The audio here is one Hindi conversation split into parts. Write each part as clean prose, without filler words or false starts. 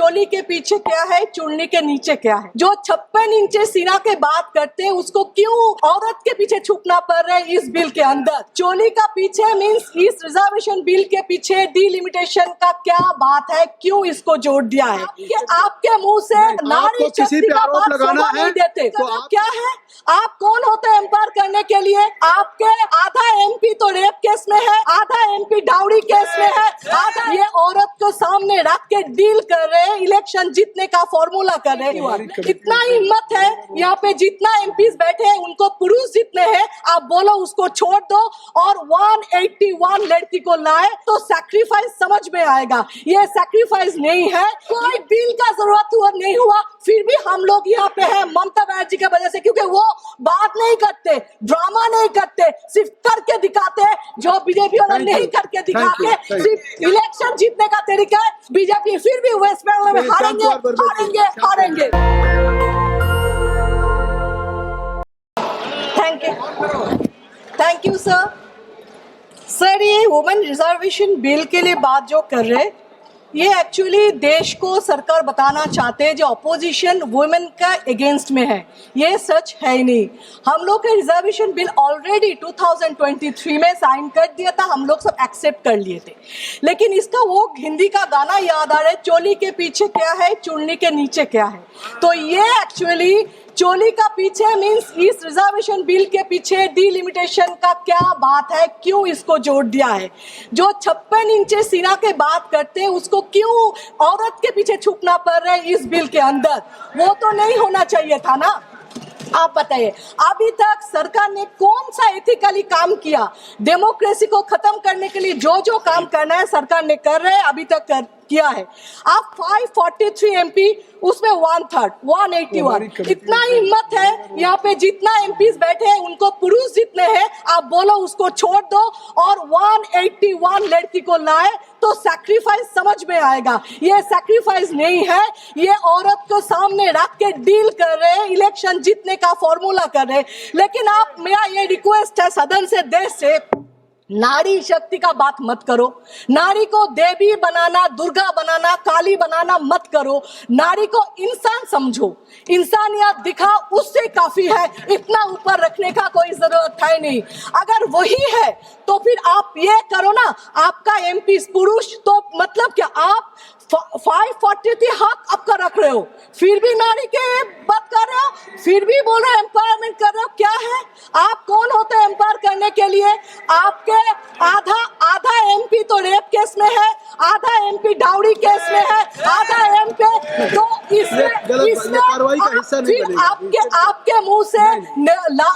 चोली के पीछे क्या है, चुन्नी के नीचे क्या है। जो 56 इंच सीना के बात करते हैं उसको क्यों औरत के पीछे छुपना पड़ रहा है इस बिल के अंदर। चोली का पीछे मींस इस रिजर्वेशन बिल के पीछे डिलिमिटेशन का क्या बात है, क्यों इसको जोड़ दिया है। आपके मुंह से नारी शक्ति का बात शोभा नहीं देते तो आप क्या है, आप कौन होते हैं एम्पायर करने के लिए। आपके आधा एमपी तो रेप केस में है, आधा एमपी डाउरी केस में है, आधा ये औरत को सामने रख के डील कर रहे हैं, इलेक्शन जीतने का फॉर्मूला कर रहे हैं। इतना हिम्मत है यहाँ पे जितना एमपीज बैठे हैं उनको पुरुष जितने हैं, आप बोलो उसको छोड़ दो और 181 लड़की को लाए तो सैक्रिफाइस समझ में आएगा। ये सैक्रिफाइस नहीं है, कोई बिल का जरूरत हुआ नहीं हुआ, फिर भी हम लोग यहाँ पे हैं ममता बनर्जी की वजह से, क्योंकि वो बात नहीं करते, ड्रामा नहीं करते, सिर्फ करके दिखाते हैं जो बीजेपी वाले नहीं करके दिखाते। सिर्फ इलेक्शन जीतने का तरीका है। बीजेपी फिर भी वेस्ट बंगाल में हारेंगे हारेंगे हारेंगे। Thank you sir. ये वुमेन रिजर्वेशन बिल के लिए बात जो कर रहे हैं, ये एक्चुअली देश को सरकार बताना चाहते हैं जो अपोजिशन वुमेन का अगेंस्ट में है, ये सच है ही नहीं। हम लोग का रिजर्वेशन बिल ऑलरेडी 2023 में साइन कर दिया था, हम लोग सब एक्सेप्ट कर लिए थे। लेकिन इसका वो हिंदी का गाना याद आ रहा है, चोली के पीछे क्या है, चुन्नी के नीचे क्या है। तो ये एक्चुअली चोली का पीछे मींस इस रिजर्वेशन बिल के पीछे डिलिमिटेशन का क्या बात है, क्यों इसको जोड़ दिया है। जो 56 इंच सीना के बात करते हैं उसको क्यों औरत के पीछे छुपना पड़ रहा है इस बिल के अंदर, वो तो नहीं होना चाहिए था ना। आप बताइए अभी तक सरकार ने कौन सा एथिकली काम किया, डेमोक्रेसी को खत्म करने के लिए जो जो काम करना है सरकार ने कर रहे हैं, अभी तक किया है। आप 543 एमपी उसमें 1/3 181, इतना हिम्मत है यहाँ पे जितना एमपीज बैठे हैं उनको पुरुष जितने हैं, आप बोलो उसको छोड़ दो और 181 लड़की को लाए तो सैक्रिफाइस समझ में आएगा। ये सैक्रिफाइस नहीं है, ये औरत को सामने रख के डील कर रहे हैं, इलेक्शन जीतने का फॉर्मूला कर रहे हैं। लेकिन आप, मेरा ये रिक्वेस्ट है सदन से, देश से, नारी शक्ति का बात मत करो। नारी को देवी बनाना, दुर्गा बनाना, काली बनाना मत करो। नारी को इंसान समझो, इंसानियत दिखा, उससे काफी है। इतना ऊपर रखने का कोई जरूरत है नहीं। अगर वही है तो फिर आप ये करो ना, आपका एमपी पुरुष, तो मतलब क्या आप 543 हक आपका रख रहे हो, फिर भी नारी के बात कर रहे हो, फिर भी बोल रहे हो एम्पावरमेंट कर रहे हो। क्या है, आप कौन होते हैं एम्पावर करने के लिए। आपके आधा एमपी तो रेप केस में है, आधा एमपी डाउरी केस में है, आधा एमपी तो इसमें कार्रवाई का हिस्सा नहीं बनेगा। आपके मुंह से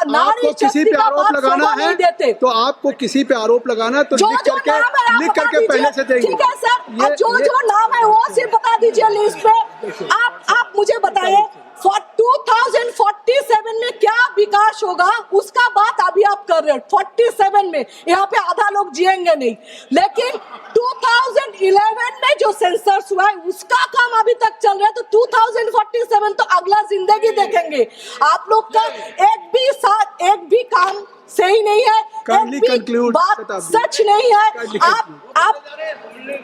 नारी किसी पे आरोप लगाना है देते तो आपको किसी पे आरोप लगाना है तो लिख करके पहले से देंगे। ठीक है सर, जो नाम है वो सिर्फ बता दीजिए लिस्ट पे। आप मुझे बताइए 2047 में क्या विकास होगा, उसका बात अभी आप कर रहे हो। 47 में यहाँ पे आधा लोग जिएंगे नहीं, लेकिन 2011 में जो सेंसस हुआ है उसका काम अभी तक चल रहा है। तो 2047 तो अगला जिंदगी देखेंगे। आप लोग का एक भी काम सही नहीं है, एक भी बात सच नहीं है।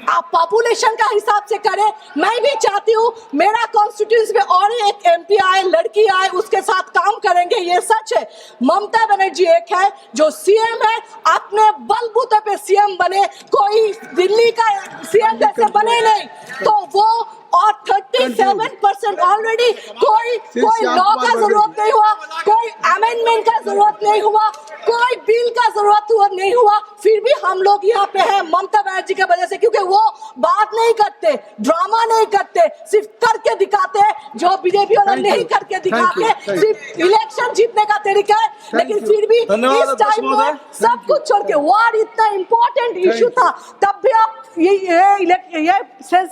आप पॉपुलेशन का हिसाब से करें। मैं भी चाहती हूँ मेरा कॉन्स्टिट्यूंसी में और एक एमपी आए, लड़की आए, उसके साथ काम करेंगे, ये सच है। ममता बनर्जी एक है जो सीएम है, अपने बलबूते पे सीएम बने, कोई दिल्ली का सीएम जैसे बने नहीं। तो वो और 37% ऑलरेडी कोई लॉ का जरूरत नहीं हुआ, कोई अमेंडमेंट का जरूरत नहीं हुआ, कोई बिल का जरूरत नहीं हुआ, फिर भी हम लोग यहाँ पे हैं ममता बनर्जी की वजह से, क्योंकि वो बात नहीं करते, ड्रामा नहीं करते, सिर्फ करके दिखाते हैं जो बीजेपी वाले नहीं करके दिखाते, सिर्फ इलेक्शन जीतने का तरीका है। लेकिन फिर भी इस टाइम में सब कुछ छोड़ के, वार इतना इम्पोर्टेंट इशू था, तब भी आप ये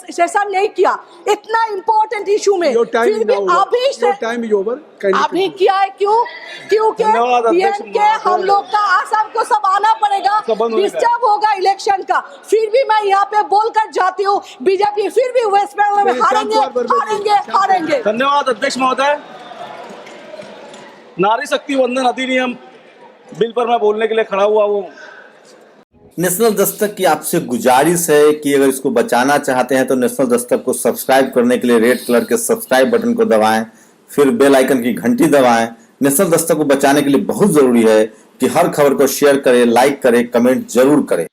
सेशन नहीं किया इतना इम्पोर्टेंट इशू में, फिर भी अभी किया है। क्योंकि हम लोग का आसाम को सब आना पड़ेगा, डिस्टर्ब होगा इलेक्शन का। फिर भी मैं यहाँ पे बोलकर जाती हूँ, बीजेपी फिर भी वेस्ट बंगाल में हारेंगे हारेंगे हारेंगे। धन्यवाद अध्यक्ष महोदय। नारी शक्ति वंदन अधिनियम बिल पर मैं बोलने के लिए खड़ा हुआ हूँ। नेशनल दस्तक की आपसे गुजारिश है कि अगर इसको बचाना चाहते हैं तो नेशनल दस्तक को सब्सक्राइब करने के लिए रेड कलर के सब्सक्राइब बटन को दबाएं, फिर बेल आइकन की घंटी दबाएं। नेशनल दस्तक को बचाने के लिए बहुत जरूरी है कि हर खबर को शेयर करें, लाइक करें, कमेंट जरूर करें।